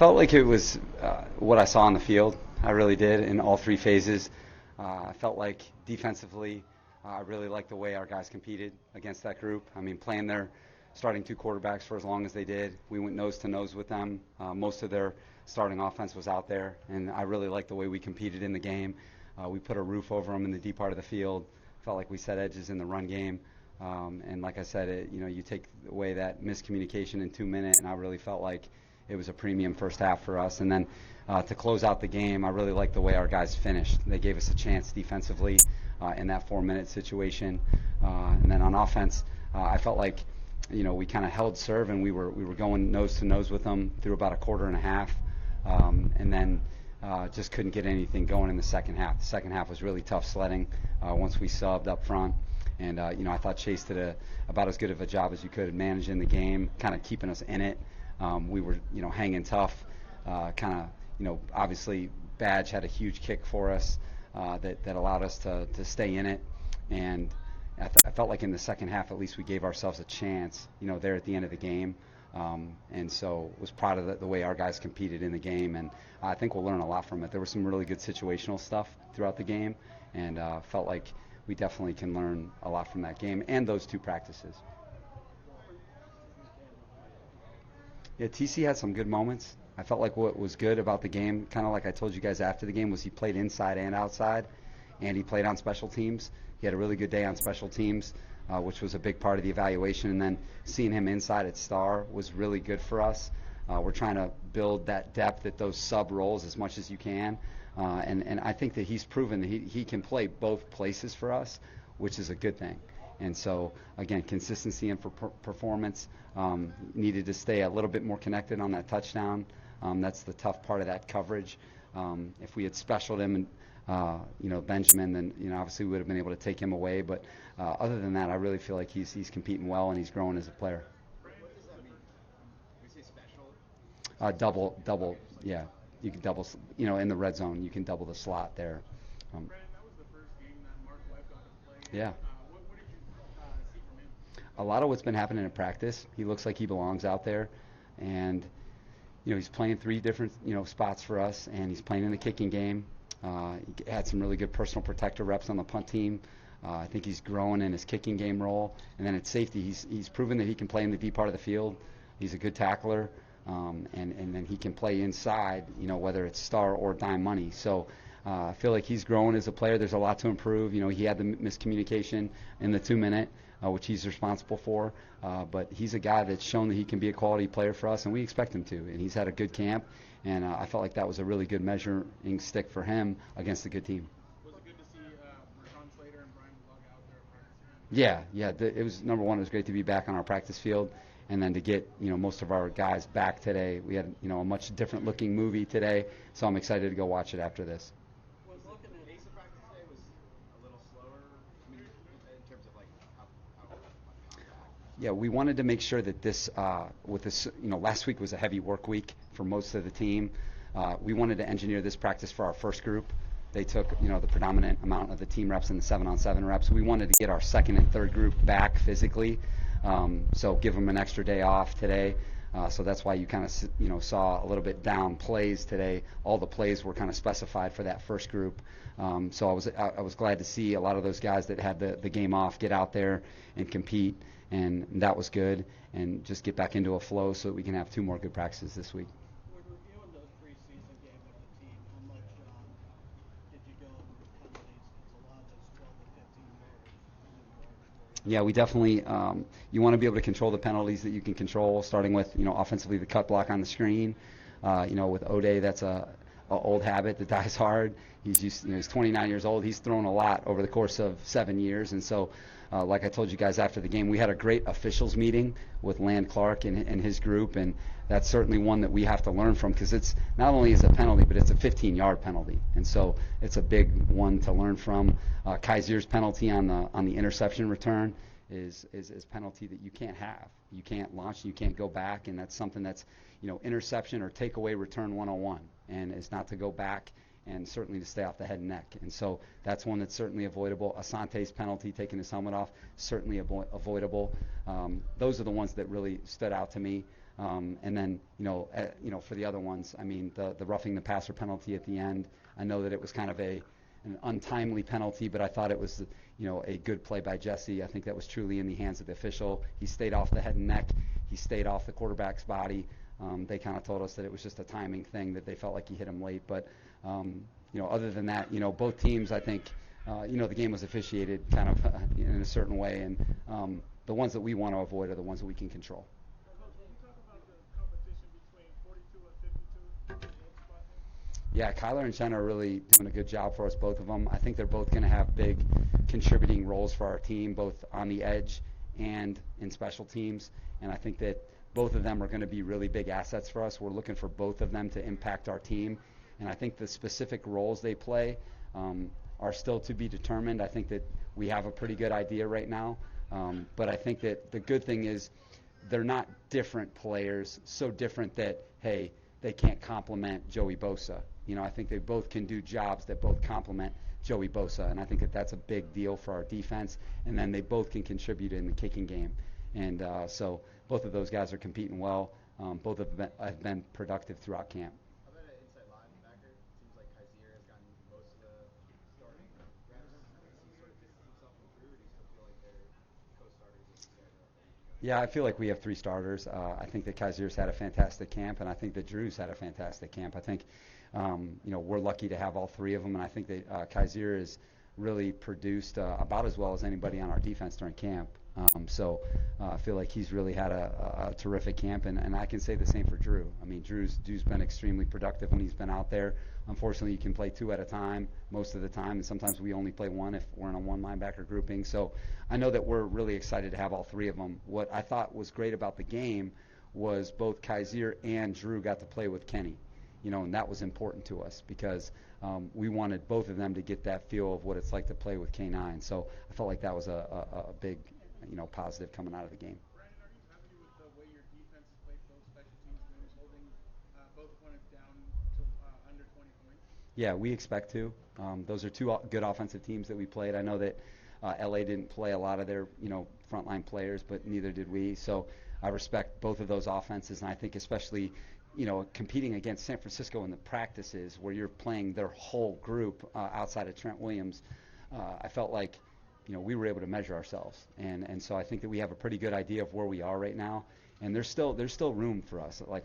felt like it was what I saw on the field. I really did in all three phases. I felt like defensively, I really liked the way our guys competed against that group. I mean, playing their starting two quarterbacks for as long as they did, we went nose to nose with them. Most of their starting offense was out there, and I really liked the way we competed in the game. We put a roof over them in the deep part of the field. Felt like we set edges in the run game. And like I said, you take away that miscommunication in 2 minutes, and I really felt like it was a premium first half for us. And then to close out the game, I really liked the way our guys finished. They gave us a chance defensively in that 4-minute situation. And then on offense, I felt like we kind of held serve, and we were going nose to nose with them through about a quarter and a half, and then just couldn't get anything going in the second half. The second half was really tough sledding once we subbed up front. And, I thought Chase did about as good of a job as you could managing the game, kind of keeping us in it. We were, hanging tough. Obviously Badge had a huge kick for us that allowed us to stay in it. And I felt like in the second half, at least we gave ourselves a chance, there at the end of the game. And so was proud of the way our guys competed in the game. And I think we'll learn a lot from it. There was some really good situational stuff throughout the game, and felt like we definitely can learn a lot from that game and those two practices. Yeah, TC had some good moments. I felt like what was good about the game, kind of like I told you guys after the game, was he played inside and outside, and he played on special teams. He had a really good day on special teams, which was a big part of the evaluation. And then seeing him inside at Star was really good for us. We're trying to build that depth at those sub roles as much as you can. And I think that he's proven that he can play both places for us, which is a good thing. And so, again, consistency and performance, needed to stay a little bit more connected on that touchdown. That's the tough part of that coverage. If we had specialed him and, Benjamin, then, obviously we would have been able to take him away. But other than that, I really feel like he's competing well and he's growing as a player. What does that mean? When you say special? Double, yeah. You can double, in the red zone, you can double the slot there. Brandon, that was the first game that Mark Webb got to play. Yeah. What did you see from him? A lot of what's been happening in practice, he looks like he belongs out there. And, he's playing three different, spots for us, and he's playing in the kicking game. He had some really good personal protector reps on the punt team. I think he's growing in his kicking game role. And then at safety, he's proven that he can play in the deep part of the field. He's a good tackler. And then he can play inside, whether it's star or dime money. So I feel like he's growing as a player. There's a lot to improve. He had the miscommunication in the 2 minute, which he's responsible for. But he's a guy that's shown that he can be a quality player for us, and we expect him to. And he's had a good camp, and I felt like that was a really good measuring stick for him against a good team. Was it good to see Slater and Brandon Staley out there practicing? Yeah. It was, number one, it was great to be back on our practice field. And then to get, most of our guys back today. We had, a much different looking movie today, so I'm excited to go watch it after this. Was looking at pace of practice today was a little slower, in terms of like how Yeah, we wanted to make sure that this, last week was a heavy work week for most of the team. We wanted to engineer this practice for our first group. They took, the predominant amount of the team reps and the 7-on-7 reps. We wanted to get our second and third group back physically. So give them an extra day off today. So that's why you kind of, saw a little bit down plays today. All the plays were kind of specified for that first group. So I was glad to see a lot of those guys that had the game off get out there and compete, and that was good. And just get back into a flow so that we can have 2 more good practices this week. When reviewing the preseason game with the team, how much did you go over penalties? Because a lot of those 12 to 15 yards. Yeah, we definitely, you want to be able to control the penalties that you can control, starting with, offensively the cut block on the screen. With Oday, that's a old habit that dies hard. He's used, he's 29 years old. He's thrown a lot over the course of 7 years. And so, like I told you guys after the game, we had a great officials meeting with Land Clark and his group, and that's certainly one that we have to learn from, because it's not only is a penalty, but it's a 15-yard penalty, and so it's a big one to learn from. Kaiser's penalty on the interception return is penalty that you can't have. You can't launch, you can't go back, and that's something that's interception or takeaway return 101, and it's not to go back and certainly to stay off the head and neck. And so that's one that's certainly avoidable. Asante's penalty, taking his helmet off, certainly avoidable. Those are the ones that really stood out to me. And then, for the other ones, I mean, the roughing the passer penalty at the end, I know that it was kind of an untimely penalty, but I thought it was, a good play by Jesse. I think that was truly in the hands of the official. He stayed off the head and neck. He stayed off the quarterback's body. They kind of told us that it was just a timing thing, that they felt like he hit him late. But, other than that, both teams, I think, the game was officiated kind of in a certain way. And the ones that we want to avoid are the ones that we can control. Can you talk about the competition between 42 and 52 in the spot here? Yeah, Kyler and Jen are really doing a good job for us, both of them. I think they're both going to have big contributing roles for our team, both on the edge and in special teams. And I think that both of them are going to be really big assets for us. We're looking for both of them to impact our team. And I think the specific roles they play are still to be determined. I think that we have a pretty good idea right now. But I think that the good thing is they're not different players, so different that, hey, they can't complement Joey Bosa. I think they both can do jobs that both complement Joey Bosa, and I think that that's a big deal for our defense. And then they both can contribute in the kicking game. And so both of those guys are competing well. Both have been productive throughout camp. How about an inside linebacker? It seems like Kaiser has gotten most of the starting reps. Does he sort of distance himself from Drew, or do you still feel like they're co-starters as you said a week ago? Yeah, I feel like we have three starters. I think that Kaiser's had a fantastic camp, and I think that Drew's had a fantastic camp. I think, we're lucky to have all three of them, and I think that Kaiser has really produced about as well as anybody on our defense during camp. So I feel like he's really had a terrific camp, and I can say the same for Drew. I mean, Drew's been extremely productive when he's been out there. Unfortunately, you can play two at a time most of the time, and sometimes we only play one if we're in a one linebacker grouping. So I know that we're really excited to have all three of them. What I thought was great about the game was both Kaiser and Drew got to play with Kenny, and that was important to us because we wanted both of them to get that feel of what it's like to play with K9. So I felt like that was a big positive coming out of the game. Brandon, are you happy with the way your defense has played both special teams games, holding both opponents down to under 20 points? Yeah, we expect to. Those are two good offensive teams that we played. I know that LA didn't play a lot of their frontline players, but neither did we. So I respect both of those offenses, and I think especially competing against San Francisco in the practices where you're playing their whole group outside of Trent Williams, I felt like we were able to measure ourselves, and so I think that we have a pretty good idea of where we are right now, and there's still room for us. Like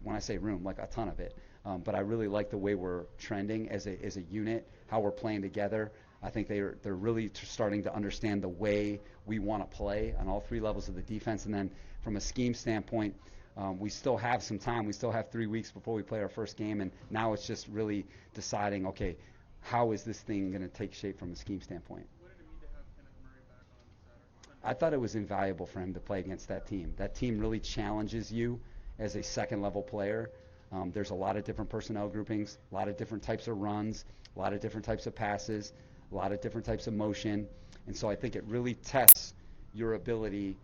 when I say room, like a ton of it. But I really like the way we're trending as a unit, how we're playing together. I think they're really starting to understand the way we want to play on all three levels of the defense, and then from a scheme standpoint, we still have some time. We still have 3 weeks before we play our first game, and now it's just really deciding, okay, how is this thing going to take shape from a scheme standpoint? What did it mean to have Kenneth Murray back on Saturday? I thought it was invaluable for him to play against that team. That team really challenges you as a second-level player. There's a lot of different personnel groupings, a lot of different types of runs, a lot of different types of passes, a lot of different types of motion, and so I think it really tests your ability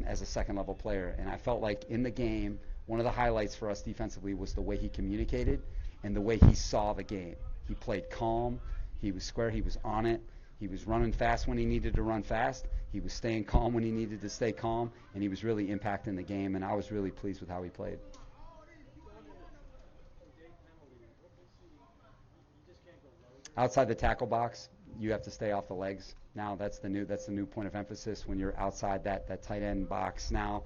as a second-level player. And I felt like in the game, one of the highlights for us defensively was the way he communicated and the way he saw the game. He played calm. He was square. He was on it. He was running fast when he needed to run fast. He was staying calm when he needed to stay calm, and he was really impacting the game, and I was really pleased with how he played. Outside the tackle box, you have to stay off the legs. Now that's the new point of emphasis when you're outside that tight end box. Now,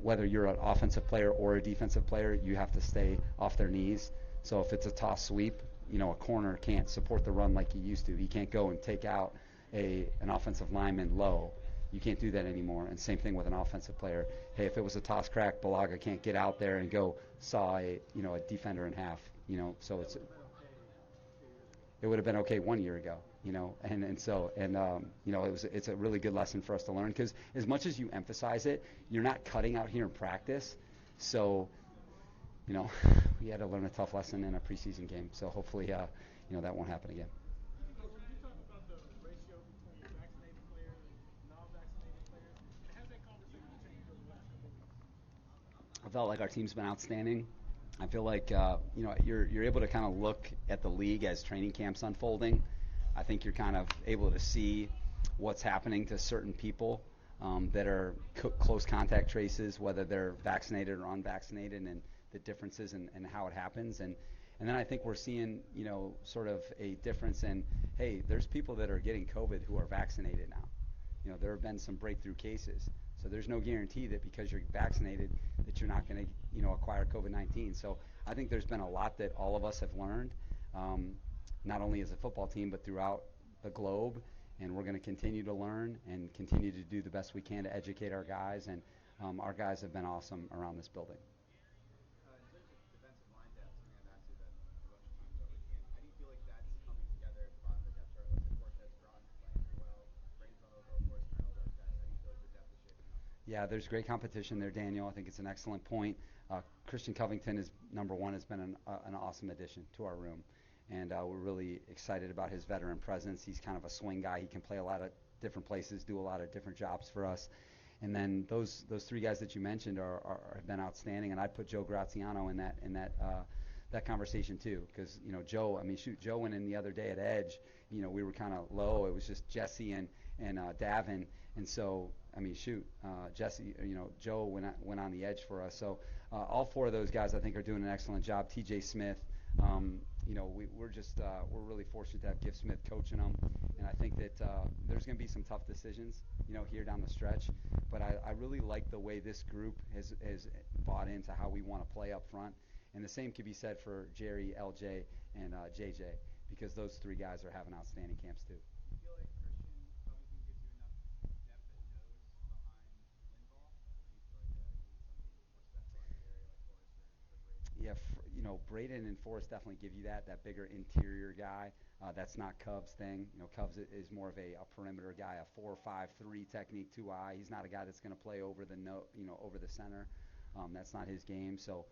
whether you're an offensive player or a defensive player, you have to stay off their knees. So if it's a toss sweep, a corner can't support the run like he used to. He can't go and take out an offensive lineman low. You can't do that anymore. And same thing with an offensive player. Hey, if it was a toss crack, Bulaga can't get out there and go saw a defender in half. So it would have been okay 1 year ago. It's a really good lesson for us to learn, because as much as you emphasize it, you're not cutting out here in practice. So, we had to learn a tough lesson in a preseason game. So hopefully, that won't happen again. Coach, when you talk about the ratio between vaccinated players and non-vaccinated players, has that conversation changed over the last couple of weeks? I felt like our team's been outstanding. I feel like you're able to kind of look at the league as training camps unfolding. I think you're kind of able to see what's happening to certain people that are close contact traces, whether they're vaccinated or unvaccinated, and the differences and how it happens. And then I think we're seeing, sort of a difference in, hey, there's people that are getting COVID who are vaccinated now. There have been some breakthrough cases. So there's no guarantee that because you're vaccinated that you're not going to, acquire COVID-19. So I think there's been a lot that all of us have learned, not only as a football team, but throughout the globe. And we're going to continue to learn and continue to do the best we can to educate our guys. And our guys have been awesome around this building. In terms of defensive line depth, something I've asked you about a bunch of times over camp, how do you feel like that's coming together at the bottom of the depth chart? Looks like Cortez Broughton playing pretty well, Braden's on Oko, Forrest Merrill, those guys. How do you feel like the depth is shaping up? Yeah, there's great competition there, Daniel. I think it's an excellent point. Christian Covington is number one, has been an awesome addition to our room. And we're really excited about his veteran presence. He's kind of a swing guy. He can play a lot of different places, do a lot of different jobs for us. And then those three guys that you mentioned have been outstanding. And I'd put Joe Graziano in that conversation too, because Joe. Joe went in the other day at edge. We were kind of low. It was just Jesse and Davin. And so Jesse. Joe went on the edge for us. So all four of those guys I think are doing an excellent job. T.J. Smith. We're really fortunate to have Gift Smith coaching them, and I think that there's going to be some tough decisions, here down the stretch. But I really like the way this group has bought into how we want to play up front, and the same could be said for Jerry, LJ, and JJ, because those three guys are having outstanding camps too. Do you feel like Christian Covington gives you enough depth at nose behind Linval? Or do you feel like you need somebody more specialized in the area like Forrest or Braden? Yeah, Braden and Forrest definitely give you that bigger interior guy. That's not Cubs' thing. Cubs is more of a perimeter guy, a 4-5-3 technique, 2-eye. He's not a guy that's going to play over over the center. That's not his game. So,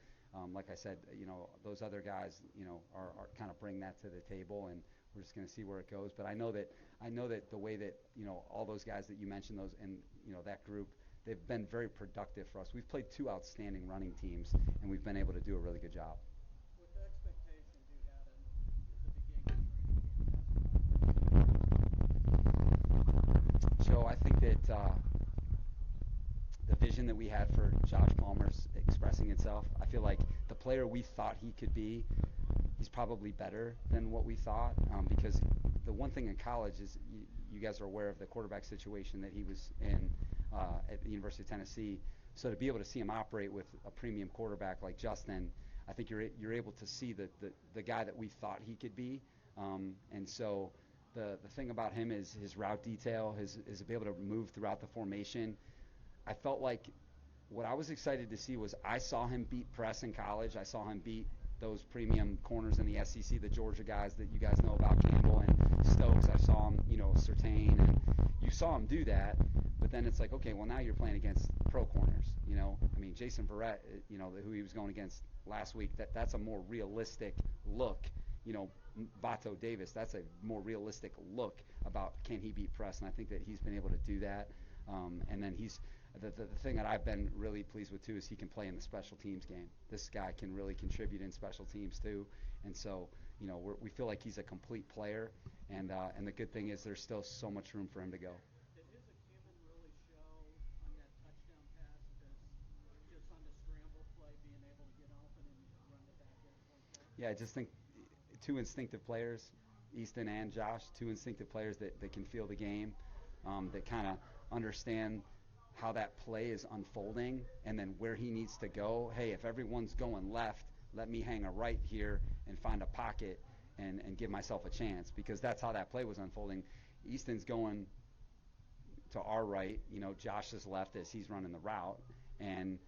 like I said, those other guys, are kind of bring that to the table, and we're just going to see where it goes. But I know that the way that all those guys that you mentioned, those and that group, they've been very productive for us. We've played two outstanding running teams, and we've been able to do a really good job. With the expectations you had at the beginning of training camp, So I think that the vision that we had for Josh Palmer's expressing itself. I feel like the player we thought he could be, he's probably better than what we thought, because the one thing in college is you guys are aware of the quarterback situation that he was in at the University of Tennessee. So to be able to see him operate with a premium quarterback like Justin, I think you're able to see the guy that we thought he could be. And so the thing about him is his route detail, his to be able to move throughout the formation. I felt like what I was excited to see was I saw him beat press in college. I saw him beat those premium corners in the SEC, the Georgia guys that you guys know about, Campbell and Stokes. I saw him, Surtain, and you saw him do that. But then it's like, okay, well, now you're playing against pro corners, Jason Verrett, who he was going against last week, that's a more realistic look. Bato Davis, that's a more realistic look about can he beat press, and I think that he's been able to do that. And then the thing that I've been really pleased with too is he can play in the special teams game. This guy can really contribute in special teams too, and so we feel like he's a complete player, and the good thing is there's still so much room for him to go. did his acumen really show on that touchdown pass? Just on the scramble play, being able to get open and run the back edge like that? Yeah, I just think two instinctive players, Easton and Josh, two instinctive players that can feel the game, that kind of understand how that play is unfolding and then where he needs to go. Hey, if everyone's going left, let me hang a right here and find a pocket and give myself a chance, because that's how that play was unfolding. Easton's going to our right, Josh's left as he's running the route, and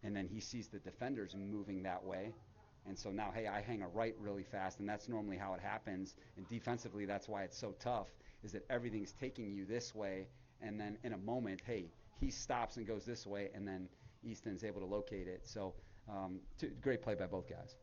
then he sees the defenders moving that way. And so now, hey, I hang a right really fast, and that's normally how it happens. And defensively, that's why it's so tough, is that everything's taking you this way, and then in a moment, hey, he stops and goes this way, and then Easton's able to locate it. So great play by both guys.